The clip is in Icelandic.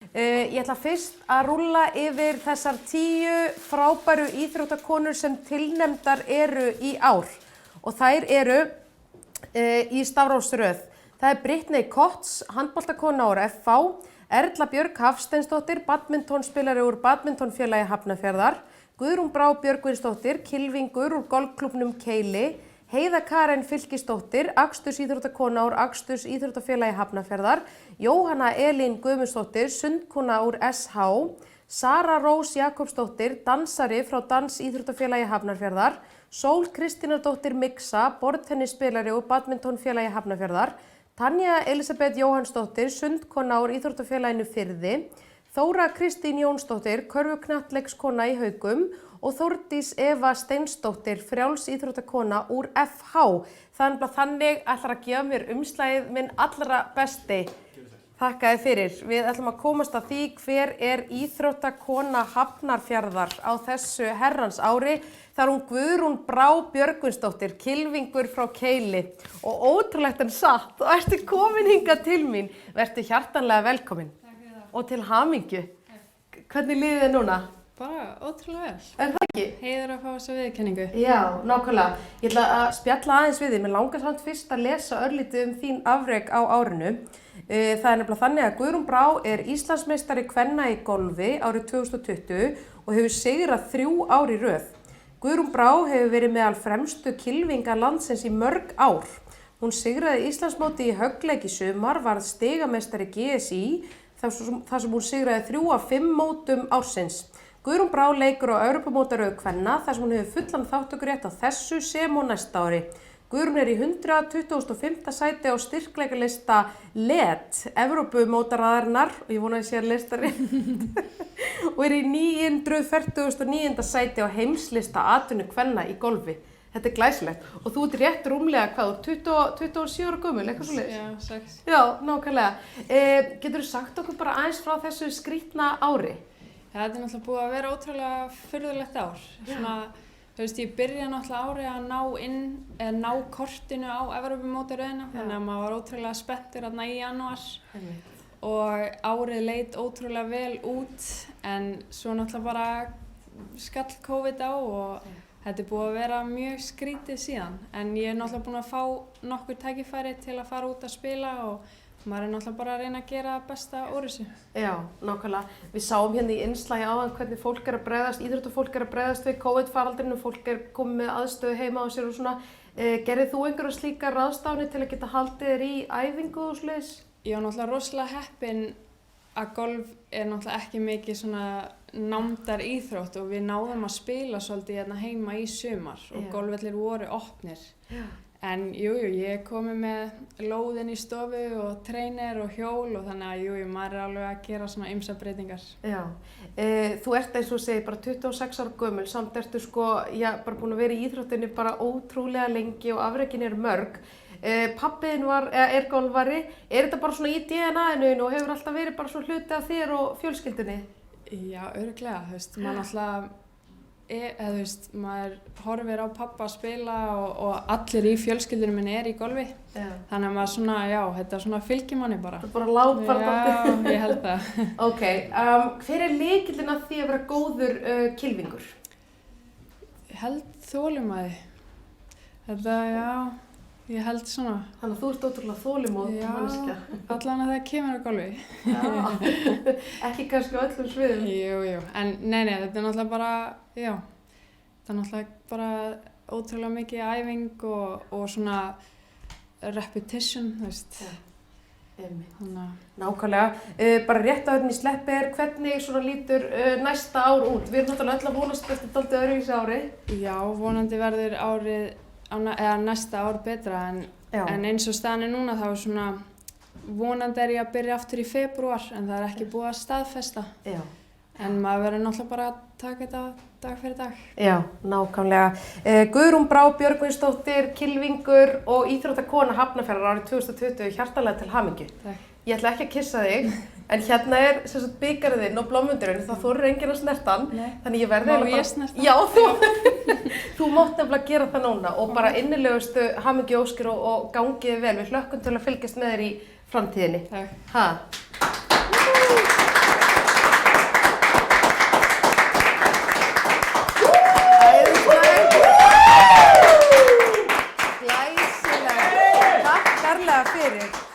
Ég ætla fyrst að rúlla yfir þessar 10 frábæru íþróttakonur sem tilnefndar eru í ár. Og þær eru í stafrófsröð. Það er Brittany Kotts, handboltakona úr FH, Erla Björg Hafsteinsdóttir, badmintonspilari úr badmintonfélagi Hafnarfjarðar, Guðrún Brá Björgvinsdóttir, kylfingur úr golfklúbbnum Keili, Heiða Karen Fylkisdóttir, akstursíþróttakona úr Akstursíþróttafélagi Hafnarfjarðar, Jóhanna Elín Guðmundsdóttir, sundkona úr SH, Sara Rós Jakobsdóttir, dansari frá Dansíþróttafélagi Hafnarfjarðar, Sól Kristínardóttir Mixa, borðtennisspilari úr badmintonfélagi Hafnarfjarðar, Tanja Elisabeth Jóhannsdóttir, sundkona úr Íþróttafélaginu Firði, Þóra Kristín Jónsdóttir, körfuknattleikskona í Haugum og Þórdís Eva Steinsdóttir, frjálsíþróttakona úr FH. Þannig ætlar að gefa mér umslagið minn allra besti. Þakka þér fyrir. Við ætlum að komast að því hver er íþróttakona Hafnarfjarðar á þessu herrans ári. Það er hún Guðrún Brá Björgvinsdóttir, kylfingur frá Keili. Og ótrúlegt en satt, og ertu komin hingað til mín. Vertu hjartanlega velkomin. Og til hamingju. Hvernig líður þið núna? Bara ótrúlega vel. Er það ekki? Heiður að fá þessa viðurkenningu. Já, nákvæmlega. Ég ætla að spjalla aðeins við þig. Mér langar samt fyrst að lesa örlítið þín afrek á árinu. Það er nefnilega þannig að Guðrún Brá er Íslandsmeistari kvenna í golfi árið 2020 og hefur sigrað 3 ár í röð. Guðrún Brá hefur verið meðal fremstu kylfinga landsins í mörg ár. Hún sigraði Íslandsmóti í höggleik í sumar, varð stigameistari GSI, þar sem hún sigraði 3 af 5 mótum ársins. Guðrún Brá leikur á Evrópumótaröð kvenna þar sem hún hefur fullan þátttökurétt á þessu sem og næsta ári. Guðrún er í 125. sæti á styrkleikalista LED, Evrópumótaraðarinnar, og ég vona að ég sé að lista rétt, og er í 949. sæti á heimslista atvinnu kvenna í golfi. Þetta er glæsilegt. Og þú ert rétt rúmlega hvað, 27 ára gömul, eitthvað svoleiðis? Já, 6. Já, nákvæmlega. Geturðu sagt okkur bara aðeins frá þessu skrítna ári? Þetta er náttúrulega búið að vera ótrúlega furðulegt ár. Svona, þú veist, ég byrjaði náttúrulega árið að ná kortinu á Evrópumótaröðina, þannig að maður var ótrúlega spenntur þarna í janúar. Og árið leit ótrúlega vel út, en svo náttúrulega bara skall COVID á og þetta er búið að vera mjög skrítið síðan, en ég er náttúrulega búin að fá nokkur tækifæri til að fara út að spila og maður er náttúrulega bara að reyna að gera besta úr þessu. Já, nákvæmlega. Við sáum hérna í innslagi áðan hvernig fólk er að bregðast, íþróttafólk er að bregðast við COVID-faraldrinu, fólk er komið með aðstöðu heima á sér og svona. Gerðir þú einhverja slíkar ráðstafanir til að geta haldið þér í æfingu og svoleiðis? Ég var náttúrulega rosalega heppin að golf er náttúrulega ekki mikið svona námdar íþrótt og við náðum að spila svolítið hérna heima í sumar og golfvellir voru opnir. En ég komi með lóðin í stofu og treynir og hjól og þannig að maður er alveg að gera svona ýmsar breytingar. Já, þú ert eins og segir bara 26 ára gömul, samt ertu bara búin að vera í íþróttinni bara ótrúlega lengi og afrekin eru mörg. Pabbiðinn er golfari, er þetta bara svona í DNA-inu og hefur alltaf verið bara svona hluti af þér og fjölskyldunni? Já, örugglega, þú veist, maður alltaf, þú veist, maður horfir á pappa að spila og allir í fjölskyldunum minni er í golfi. Þannig að maður svona, þetta svona fylgir manni bara. Það er bara lápar Já, ég held það. Ok, hver er lykillinn að því að vera góður kylfingur? Ég held þolinmæði. Ég held svona. Þannig að þú ert ótrúlega þolinmóð manneskja. Allan að það kemur á golfi. Já, ekki kannski á öllum sviðum. Jú, en nei, þetta er náttúrulega bara, þetta er náttúrulega bara ótrúlega mikið æfing og svona repetition, þú veist. Nákvæmlega. Bara rétt áður en ég sleppi hvernig svona lítur næsta ár út? Við erum náttúrulega öll að vonast eftir dálítið öðruvísi ári. Já, vonandi verður árið eða næsta ár betra en eins og staðan er núna þá er svona vonandi er ég að byrja aftur í febrúar en það er ekki búið að staðfesta. En maður verður náttúrulega bara að taka þetta dag fyrir dag. Já, nákvæmlega. Guðrún Brá Björgvinsdóttir, kylfingur og íþróttakona Hafnarfjarðar árið 2020, hjartanlega til hamingju. Takk. Ég ætla ekki að kyssa þig, en hérna er sem sagt bikarinn þinn og blómvöndurinn, það þorir enginn að snerta hann. Þannig ég verði eiginlega bara... Má ég snerta? Já, þú mátt nefnilega gera það núna og bara innilegustu hamingjuóskir og gangiði vel. Við hlökkum til að fylgjast með þér í framtíðinni. Takk. Ha? kærlega fyrir.